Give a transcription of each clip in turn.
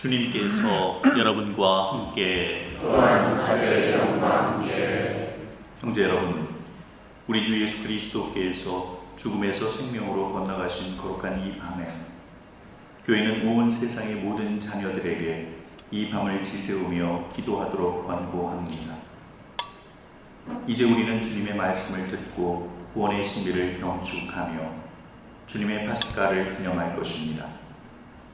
주님께서 여러분과 함께 또한 사제의 영과 함께 형제 여러분, 우리 주 예수 그리스도께서 죽음에서 생명으로 건너가신 거룩한 이 밤에 교회는 온 세상의 모든 자녀들에게 이 밤을 지새우며 기도하도록 권고합니다. 이제 우리는 주님의 말씀을 듣고 구원의 신비를 경축하며 주님의 파스카를 기념할 것입니다.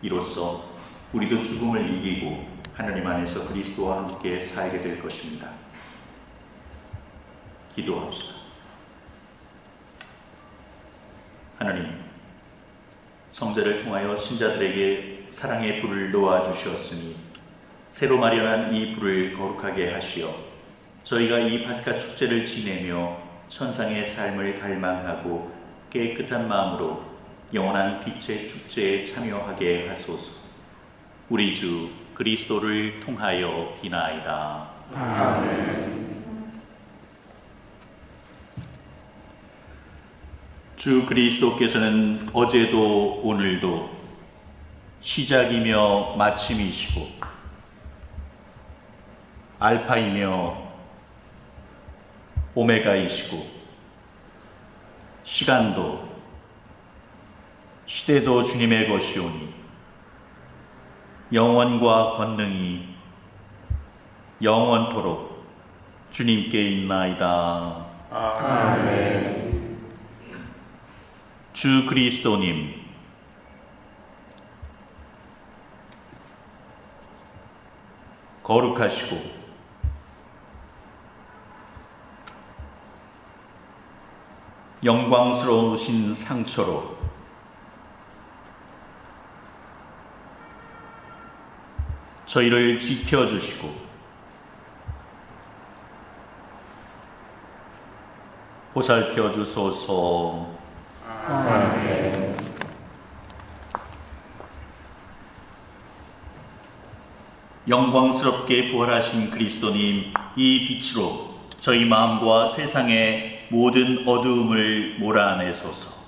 이로써 우리도 죽음을 이기고 하나님 안에서 그리스도와 함께 살게 될 것입니다. 기도합시다. 하나님, 성자를 통하여 신자들에게 사랑의 불을 놓아주셨으니 새로 마련한 이 불을 거룩하게 하시어 저희가 이 파스카 축제를 지내며 천상의 삶을 갈망하고 깨끗한 마음으로 영원한 빛의 축제에 참여하게 하소서. 우리 주 그리스도를 통하여 비나이다. 아멘. 주 그리스도께서는 어제도 오늘도 시작이며 마침이시고 알파이며 오메가이시고 시간도 시대도 주님의 것이오니 영원과 권능이 영원토록 주님께 있나이다. 아멘. 주 그리스도님, 거룩하시고 영광스러우신 상처로 저희를 지켜주시고 보살펴 주소서. 아멘. 영광스럽게 부활하신 그리스도님, 이 빛으로 저희 마음과 세상의 모든 어두움을 몰아내소서.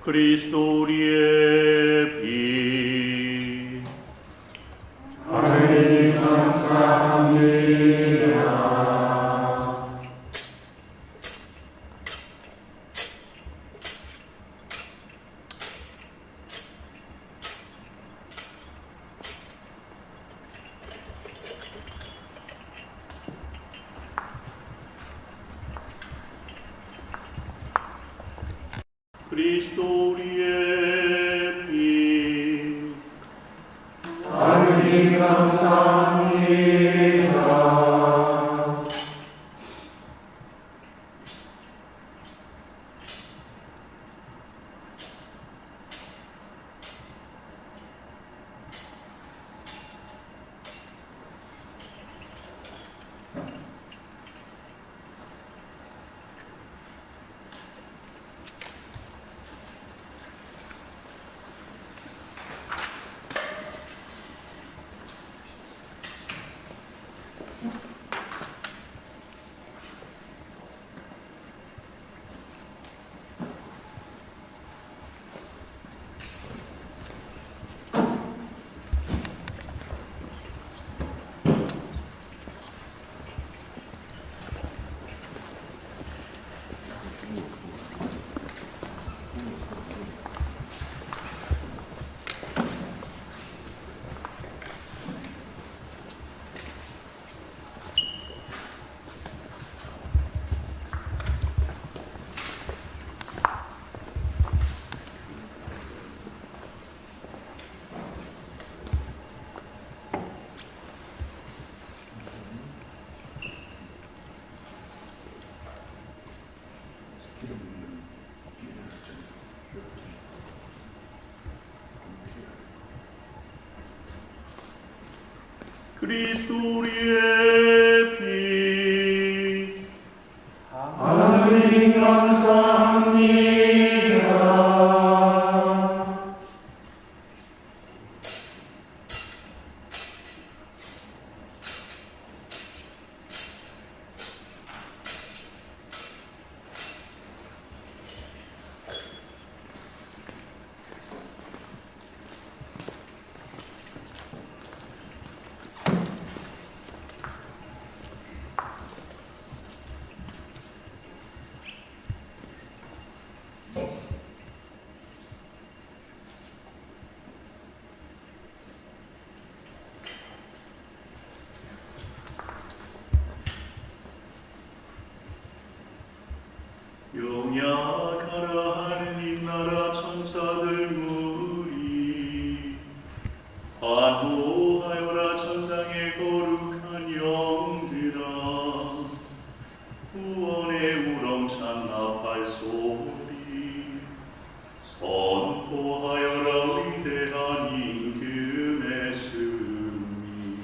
그리스도 우리의 빛, 하나님 감사합니다. 그리스도 우리의 빛, 하나님 감사합니다. 그리스도 우리의 피. 하나님 감사합니다. 영약하라 하느님 나라 천사들 무리 환호하여라 천상의 거룩한 영들아 구원의 우렁찬 나팔 소리 선포하여라 위대한 임금의 승리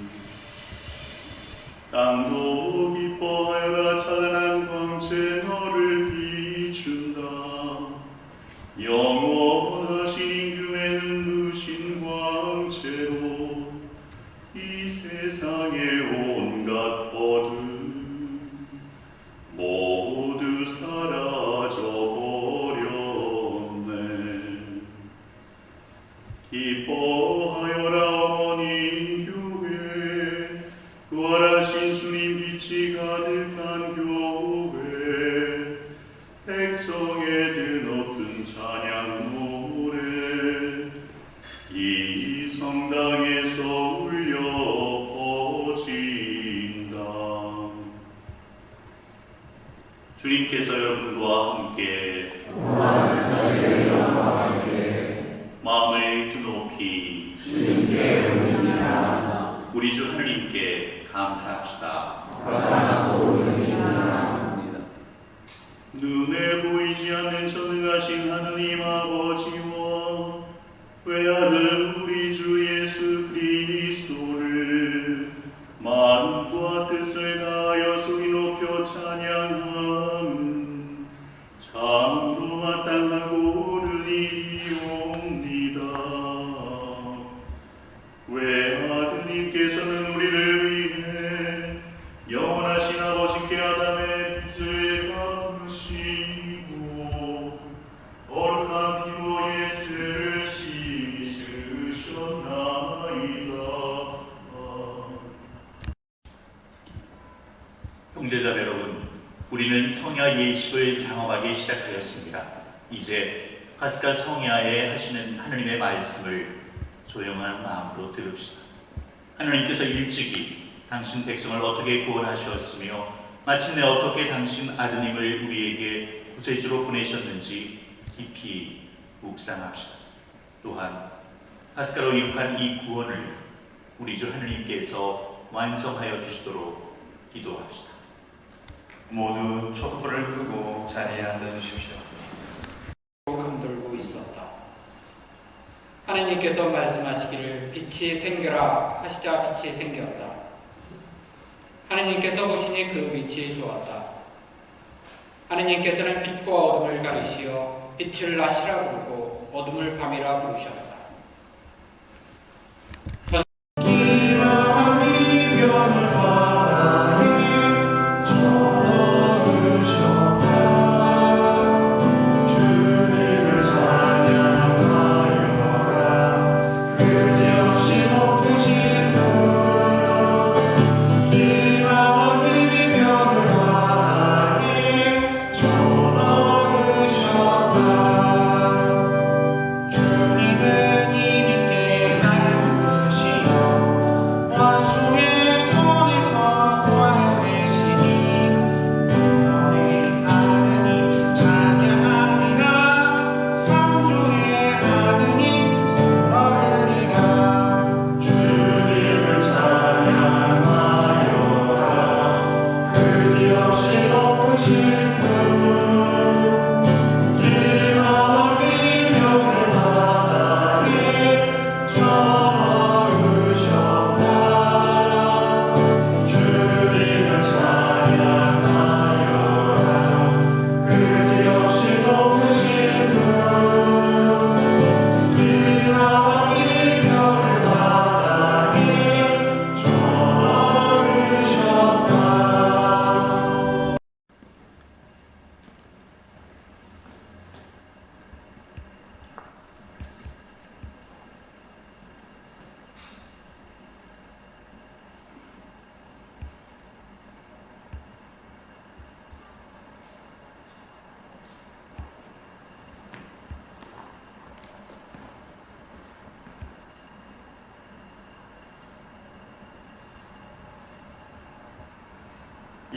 땅도 기뻐하여라 찬란한 광채 너를 비춘다 영원하신 임금의 눈부신 광채로 이 세상의 온갖 어둠 모두 사라져버렸네. 기뻐하여라 어머니 교회 부활하신 주님 빛이 가득한 교회 백성의 드높은 찬양 노래 이 성당에서 울려 퍼진다. 주님께서 여러분과 함께 마음을 드높이 주님께 올립니다. 우리 주 하나님께 감사합시다. 감사하고 올립니다. 눈에 보이지 않는 전능하신 하느님 아버지와 외아들 우리 주 예수 그리스도를 마음과 뜻을 다하여 소리 높여 찬양함은 참으로 마땅하고 옳은 일이옵니다. 외아드님께서는 우리를 위해 영원하신 아버지께 아담의 빚을 갚으시고 거룩한 피로 의 죄를 씻으셨나이다. 형제자매 여러분, 우리는 성야 예식을 장엄하게 시작하였습니다. 이제 파스카 성야에 하시는 하느님의 말씀을 조용한 마음으로 들읍시다. 하나님께서 일찍이 당신 백성을 어떻게 구원하셨으며 마침내 어떻게 당신 아드님을 우리에게 구세주로 보내셨는지 깊이 묵상합시다. 또한 파스카로 이룩한 이 구원을 우리 주 하느님께서 완성하여 주시도록 기도합시다. 모두 촛불을 끄고 자리에 앉아주십시오. 감돌고 있었다. 하나님께서 말씀하시기를 빛이 생겨라 하시자 빛이 생겼다. 하나님께서 보시니 그 빛이 좋았다. 하나님께서는 빛과 어둠을 가리시어 빛을 낮이라 부르고 어둠을 밤이라 부르셨다. 주님의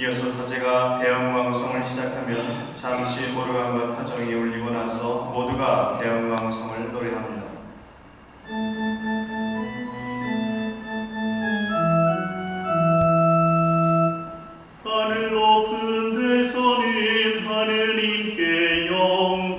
이어서 사제가 대영광성을 시작하면 잠시 오르간과 타정이 울리고 나서 모두가 대영광성을 노래합니다. 하늘 높은 데서는 하느님께 영광.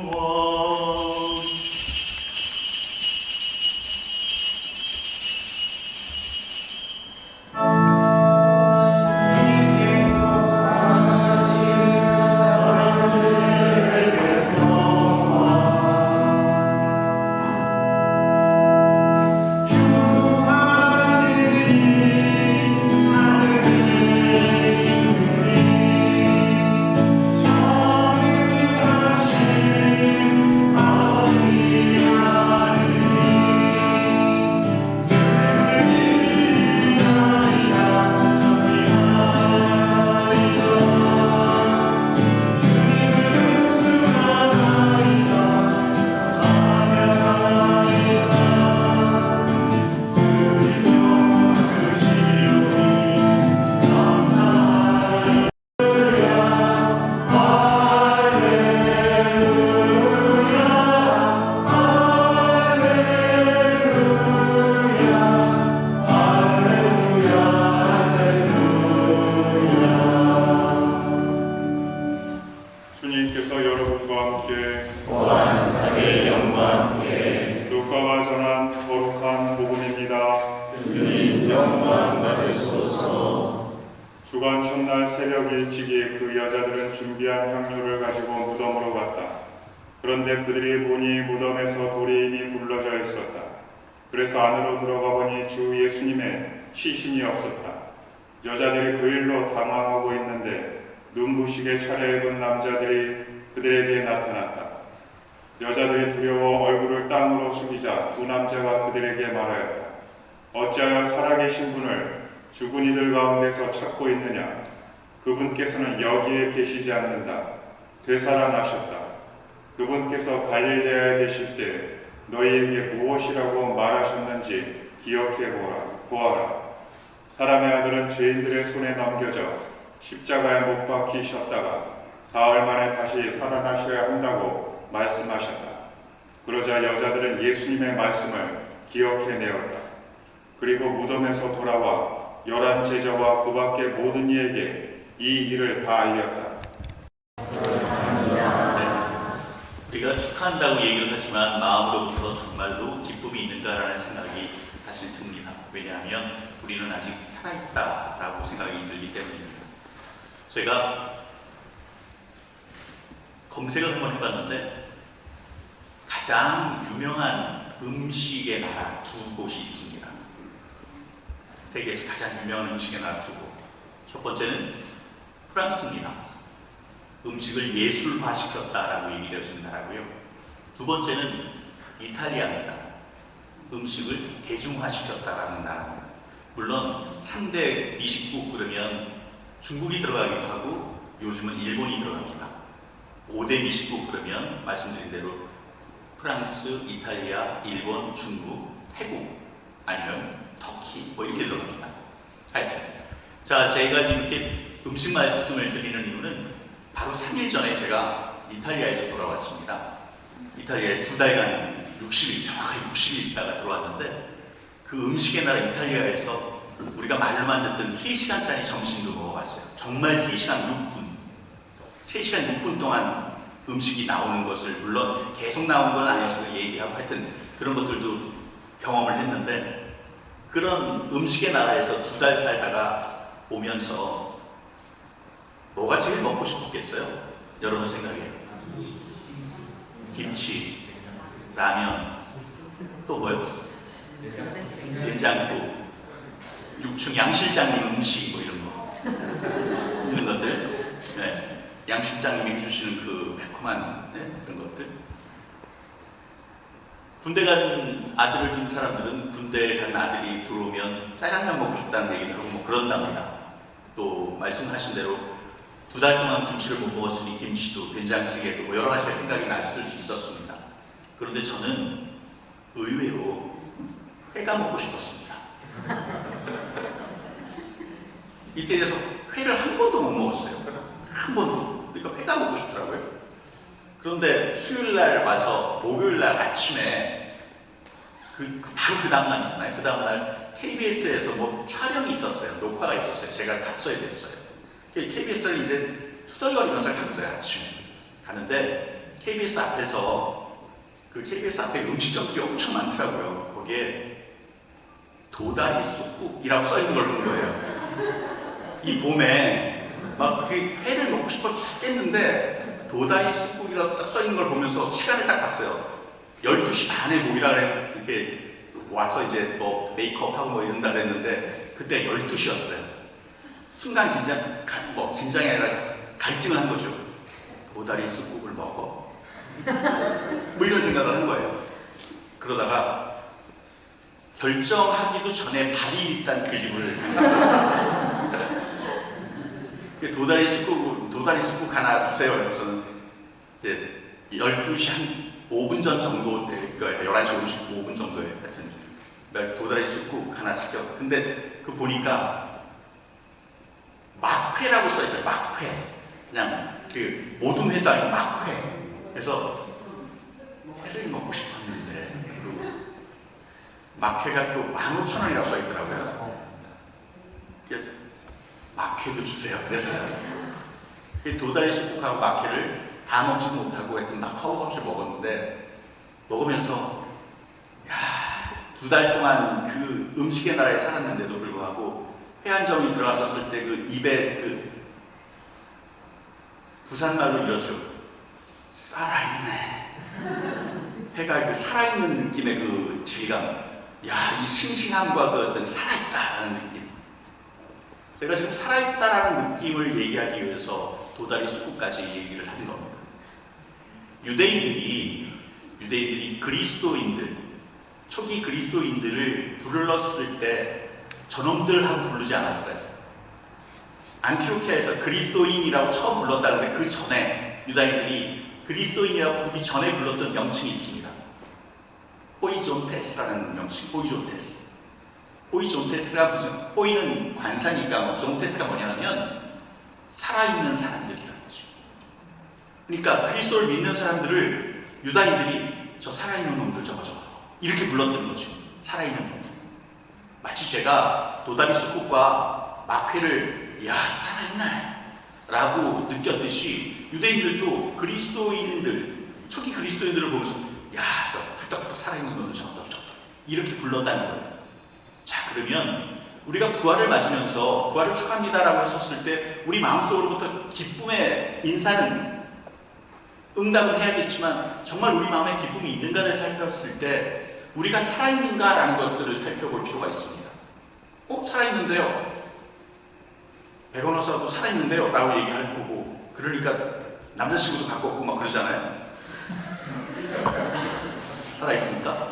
주님께서 여러분과 함께 또한 사제의 영과 함께 루카가 전한 거룩한 복음입니다. 주님 영광 받으소서. 주간 첫날 새벽 일찍이 그 여자들은 준비한 향료를 가지고 무덤으로 갔다. 그런데 그들이 보니 무덤에서 돌이 이미 굴러져 있었다. 그래서 안으로 들어가 보니 주 예수님의 시신이 없었다. 여자들이 그 일로 당황하고 있는데 눈부시게 차려입은 남자들이 그들에게 나타났다. 여자들이 두려워 얼굴을 땅으로 숙이자 두 남자가 그들에게 말하였다. 어찌하여 살아계신 분을 죽은 이들 가운데서 찾고 있느냐? 그분께서는 여기에 계시지 않는다. 되살아나셨다. 그분께서 갈릴레아에 계실 때 너희에게 무엇이라고 말하셨는지 기억해 보아라. 사람의 아들은 죄인들의 손에 넘겨져 십자가에 못 박히셨다가 사흘 만에 다시 살아나셔야 한다고 말씀하셨다. 그러자 여자들은 예수님의 말씀을 기억해내었다. 그리고 무덤에서 돌아와 11 제자와 그 밖의 모든 이에게 이 일을 다 알렸다. 우리가 축하한다고 얘기를 하지만 마음으로부터 정말로 기쁨이 있는가라는 생각이 사실 듭니다. 왜냐하면 우리는 아직 살아있다라고 생각이 들기 때문입니다. 제가 검색을 한번 해봤는데 가장 유명한 음식의 나라 두 곳이 있습니다. 세계에서 가장 유명한 음식의 나라 두 곳. 첫 번째는 프랑스입니다. 음식을 예술화시켰다라고 얘기를 해주는 나라고요. 두 번째는 이탈리아입니다. 음식을 대중화시켰다라는 나라입니다. 물론 3대 미식국 그러면 중국이 들어가기도 하고 요즘은 일본이 들어갑니다. 5대 미식국 그러면 말씀드린 대로 프랑스, 이탈리아, 일본, 중국, 태국 아니면 터키 뭐 이렇게 들어갑니다. 하여튼 자, 제가 이렇게 음식 말씀을 드리는 이유는 바로 3일 전에 제가 이탈리아에서 돌아왔습니다. 이탈리아에 2달간 60일, 정확하게 60일 있다가 들어왔는데 그 음식의 나라 이탈리아에서 우리가 말로만 듣던 3시간짜리 점심도 먹어봤어요. 정말 3시간 6분. 3시간 6분 동안 음식이 나오는 것을, 물론 계속 나오는 건 아니었어요. 얘기하고 하여튼 그런 것들도 경험을 했는데, 그런 음식의 나라에서 2달 살다가 오면서 뭐가 제일 먹고 싶었겠어요? 여러분 생각해요. 김치, 라면, 또 뭐요? 된장국, 육충 양실장님 음식 뭐 이런 거, 이런 것들. 네. 양실장님이 해주시는 그 매콤한 그런 것들. 군대 간 아들을 둔 사람들은 군대 간 아들이 들어오면 짜장면 먹고 싶다는 얘기를 하고 뭐 그런답니다. 또 말씀하신 대로 2달 동안 김치를 못 먹었으니 김치도 된장찌개도 뭐 여러 가지가 생각이 났을 수 있었습니다. 그런데 저는 의외로 회가 먹고 싶었습니다. 이태리에서 회를 한 번도 못 먹었어요. 한 번도. 그러니까 회가 먹고 싶더라고요. 그런데 수요일 날 와서 목요일 날 아침에 바로 그 다음날이잖아요. 그 다음날 KBS에서 뭐 촬영이 있었어요. 녹화가 있었어요. 제가 갔어야 됐어요. KBS를 이제 투덜거리면서 갔어요. 아침에 가는데 KBS 앞에서 그 KBS 앞에 음식점들이 엄청 많더라고요. 거기에 도다리 쑥국이라고 써있는 걸 본 거예요. 이 봄에 막 그 회를 먹고 싶어 죽겠는데 도다리 쑥국이라고 딱 써있는 걸 보면서 시간을 딱 봤어요. 12시 반에 모이라 그래 이렇게 와서 이제 뭐 메이크업하고 뭐 이런다 그랬는데 그때 12시였어요. 순간 긴장이 아니라 갈등을 한 거죠. 도다리 쑥국을 먹어? 뭐 이런 생각을 한 거예요. 그러다가 결정하기도 전에 발이 일단 그 집을 도다리 쑥국 하나 주세요. 그래서 이제 12시 한 5분 전 정도 될 거예요. 11시 55분 정도에 하여튼 도다리 쑥국 하나 시켜. 근데 그 보니까 막회라고 써있어요. 막회. 그냥 그 모든 회도 아니고 막회. 그래서 회를 먹고 싶었는데 막회가 또 15,000원이라고 써있더라고요. 막회도 주세요. 그랬어요. 도다리 쑥국하고 막회를 다 먹지 못하고 하여튼 막 허겁없이 먹었는데 먹으면서 야, 2달 동안 그 음식의 나라에 살았는데도 불구하고 회 한 점이 들어갔었을 때 그 입에 그 부산말로 이러죠. 살아있네. 회가 그 살아있는 느낌의 그 질감. 야, 이 싱싱함과 그 어떤 살아있다라는 느낌. 제가 지금 살아있다라는 느낌을 얘기하기 위해서 도다리 쑥국까지 얘기를 하는 겁니다. 유대인들이 그리스도인들, 초기 그리스도인들을 불렀을 때 저놈들하고 부르지 않았어요. 안티오키아에서 그리스도인이라고 처음 불렀다는데 그 전에 유다인들이 그리스도인이라고 부르기 전에 불렀던 명칭이 있습니다. 호이존테스라는 명칭, 호이존테스. 호이존테스가 무슨, 호이는 관사니까 뭐 존테스가 뭐냐면 살아있는 사람들이라는 거죠. 그러니까 그리스도를 믿는 사람들을 유다인들이 저 살아있는 놈들 저거 이렇게 불렀던 거죠. 살아있는 놈들. 마치 제가 도다리 쑥국과 막회를 야 살아있네 라고 느꼈듯이 유대인들도 그리스도인들, 초기 그리스도인들을 보면서 야 저 털떡털떡 살아있는 놈들 저거 이렇게 불렀다는 거예요. 자, 그러면 우리가 부활을 맞으면서 부활을 축하합니다라고 했었을 때 우리 마음속으로부터 기쁨의 인사는 응답은 해야겠지만 정말 우리 마음에 기쁨이 있는가를 살폈을 때 우리가 살아있는가라는 것들을 살펴볼 필요가 있습니다. 살아있는데요. 백원호사도 살아있는데요 라고 얘기할 거고, 그러니까 남자친구도 갖고 없고 막 그러잖아요. 살아있습니까?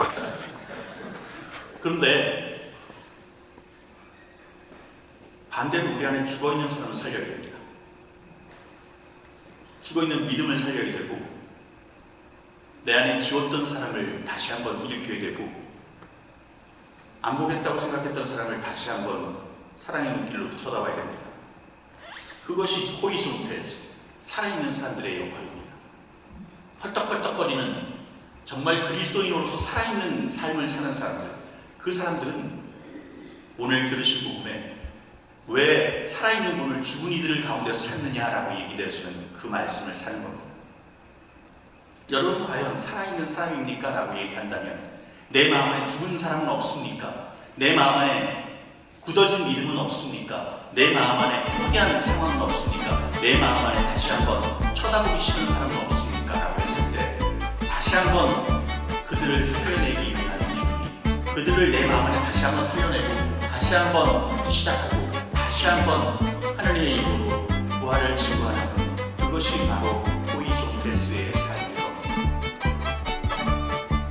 그런데 반대로 우리 안에 죽어있는 사람을 살려야 됩니다. 죽어있는 믿음을 살려야 되고 내 안에 지웠던 사람을 다시 한번 일으켜야 되고 안 보겠다고 생각했던 사람을 다시 한번 사랑의 눈길로 쳐다봐야 됩니다. 그것이 호이존테스, 살아있는 사람들의 역할입니다. 헐떡헐떡거리는 정말 그리스도인으로서 살아있는 삶을 사는 사람들, 그 사람들은 오늘 들으신 부분에 왜 살아있는 분을 죽은 이들 가운데서 찾느냐라고 얘기되시는 그 말씀을 사는 겁니다. 여러분 과연 살아있는 사람입니까? 라고 얘기한다면 내 마음에 죽은 사람은 없습니까? 내 마음에 굳어진 믿음은 없습니까? 내 마음 안에 포기하는 상황은 없습니까? 내 마음 안에 다시 한번 쳐다보기 싫은 사람은 없습니까? 라고 했을 때 다시 한번 그들을 살려내기 위한 준비, 그들을 내 마음 안에 다시 한번 살려내고 다시 한번 시작하고 다시 한번 하나님의 이름으로 부활을 증거하는 것, 그것이 바로 호이존테스의 삶인 겁니다.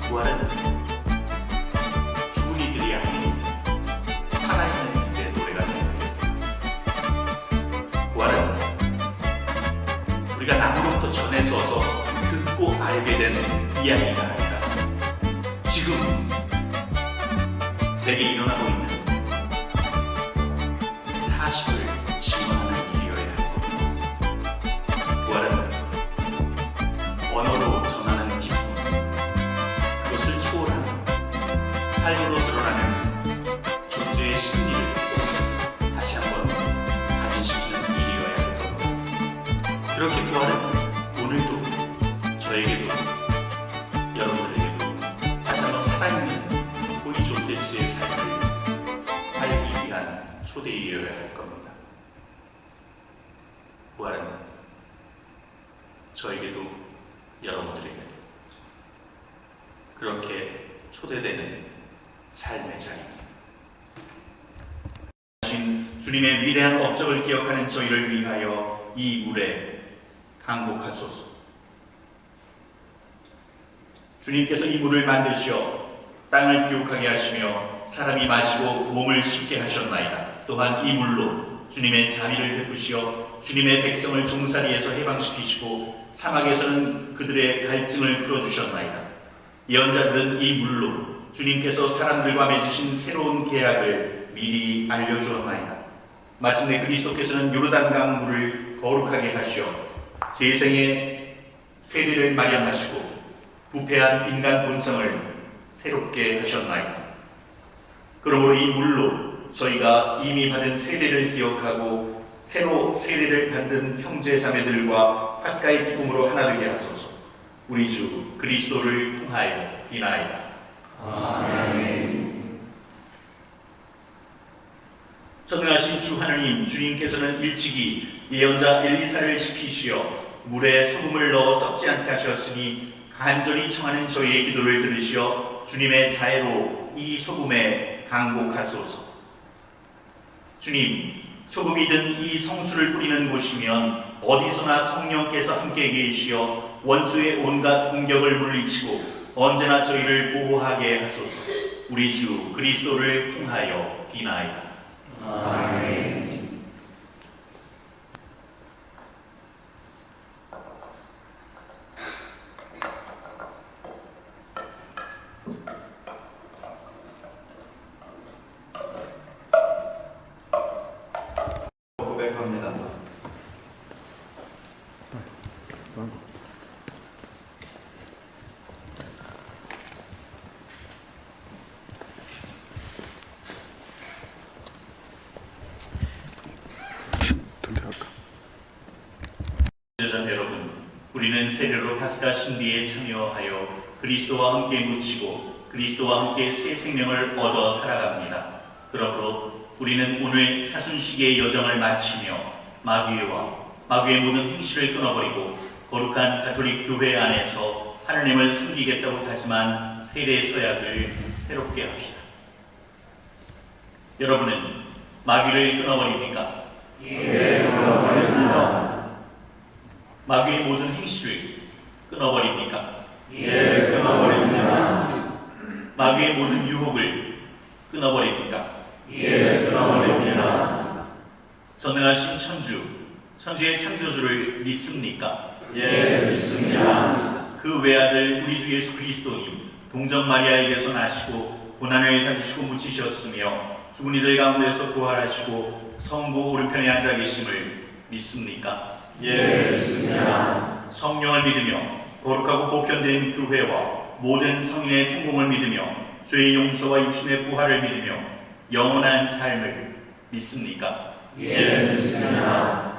부활은 죽은 이들이 아닌 살아있는 이들의 노래가 됩니다. 부활은 우리가 남으로부터 전해져서 듣고 알게 된 이야기가 아니라 지금 내게 일어나고 있는 사실을 증언하는 삶으로 드러나는 존재의 심리를 다시 한번 각인시키는 일이어야 할 겁니다. 그렇게 부활은 오늘도 저에게도 여러분들에게도 다시 한번 살아있는 호리존데스의 삶을 살기 위한 초대이어야 할 겁니다. 부활은 저에게도 여러분들에게도 그렇게 초대되는 삶의 자리입니다. 주님의 위대한 업적을 기억하는 저희를 위하여 이 물에 강복하소서. 주님께서 이 물을 만드시어 땅을 기록하게 하시며 사람이 마시고 몸을 씻게 하셨나이다. 또한 이 물로 주님의 자비를 베푸시어 주님의 백성을 종살이에서 해방시키시고 사막에서는 그들의 갈증을 풀어주셨나이다. 예언자들은 이 물로 주님께서 사람들과 맺으신 새로운 계약을 미리 알려주었나이다. 마침내 그리스도께서는 요르단강 물을 거룩하게 하시어 재생의 세례를 마련하시고 부패한 인간 본성을 새롭게 하셨나이다. 그러므로 이 물로 저희가 이미 받은 세례를 기억하고 새로 세례를 받은 형제 자매들과 파스카의 기쁨으로 하나 되게 하소서. 우리 주 그리스도를 통하여 비나이다. 아멘. 전능하신 주 하느님, 주님께서는 일찍이 예언자 엘리사를 시키시어 물에 소금을 넣어 썩지 않게 하셨으니 간절히 청하는 저희의 기도를 들으시어 주님의 자애로 이 소금에 강복하소서. 주님, 소금이 든 이 성수를 뿌리는 곳이면 어디서나 성령께서 함께 계시어 원수의 온갖 공격을 물리치고 언제나 저희를 보호하게 하소서. 우리 주 그리스도를 통하여 비나이다. 아멘. 고백합니다. 제자 여러분, 우리는 세례로 파스카 신비에 참여하여 그리스도와 함께 묻히고 그리스도와 함께 새 생명을 얻어 살아갑니다. 그러므로 우리는 오늘 사순식의 여정을 마치며 마귀의 모든 행실을 끊어버리고 거룩한 가톨릭 교회 안에서 하느님을 섬기겠다고 다짐한 세례 서약을 새롭게 합시다. 여러분은 마귀를 끊어버립니까? 예, 끊어버립니다. 마귀의 모든 행실을 끊어버립니까? 예, 끊어버립니다. 마귀의 모든 유혹을 끊어버립니까? 예, 끊어버립니다. 전능하신 천주의 창조주를 믿습니까? 예, 믿습니다. 그 외아들 우리 주 예수 그리스도님 동정 마리아에게서 나시고 고난을 받으시고 묻히셨으며 죽은 이들 가운데서 부활하시고 성부 오른편에 앉아 계심을 믿습니까? 예, 믿습니다. 성령을 믿으며 거룩하고 보편된 교회와 모든 성인의 통공을 믿으며 죄의 용서와 육신의 부활을 믿으며 영원한 삶을 믿습니까? 예, 믿습니다.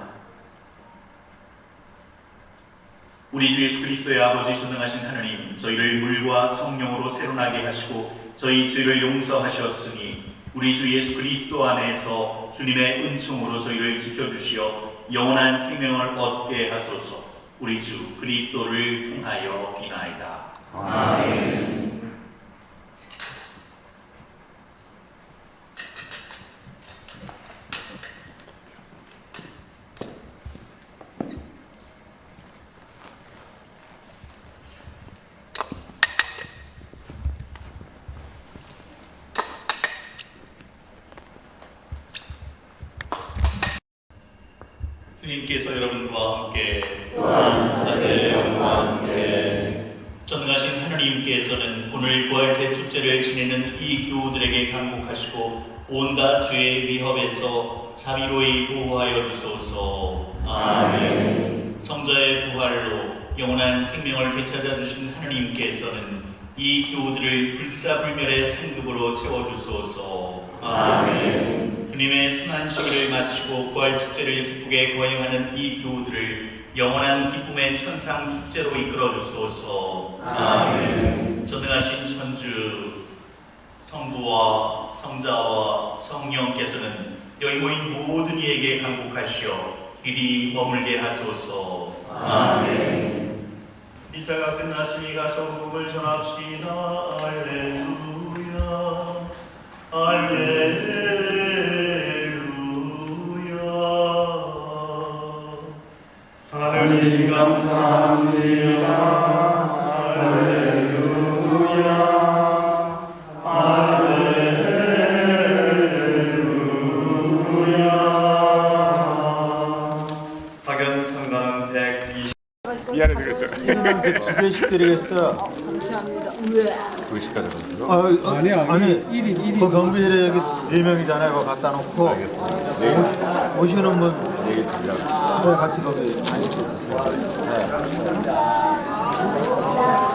우리 주 예수 그리스도의 아버지 전능하신 하나님, 저희를 물과 성령으로 새로 나게 하시고 저희 죄를 용서하셨으니 우리 주 예수 그리스도 안에서 주님의 은총으로 저희를 지켜주시어 영원한 생명을 얻게 하소서. 우리 주 그리스도를 통하여 비나이다. 아멘. 주님께서 여러분과 함께 또한 사제의 영과 함께 전능하신 하나님께서는 오늘 부활절 축제를 지내는 이 교우들에게 강복하시고 온갖 죄의 위협에서 자비로이 보호하여 주소서. 아멘. 성자의 부활로 영원한 생명을 되찾아 주신 하나님께서는 이 교우들을 불사불멸의 상급으로 채워주소서. 아멘. 주님의 순환 시기를 마치고 부활 축제를 기쁘게 거행하는 이 교우들을 영원한 기쁨의 천상 축제로 이끌어 주소서. 아멘. 전능하신 천주 성부와 성자와 성령께서는 여기 모인 모든 이에게 강복하시어 길이 머물게 하소서. 아멘. 미사가 끝났으니 가서 복음을 전합시다. 알렐루야 알렐루야. 하느님 감사합니다. 할렐루야. 할렐루야. 학연 성가는 120. 미안해 드렸죠. 두 개씩 드리겠어요. 아니 1인 그 경비실에 여기 4명이잖아요. 그거 갖다 놓고 오시는 분 같이 거기 다니시죠.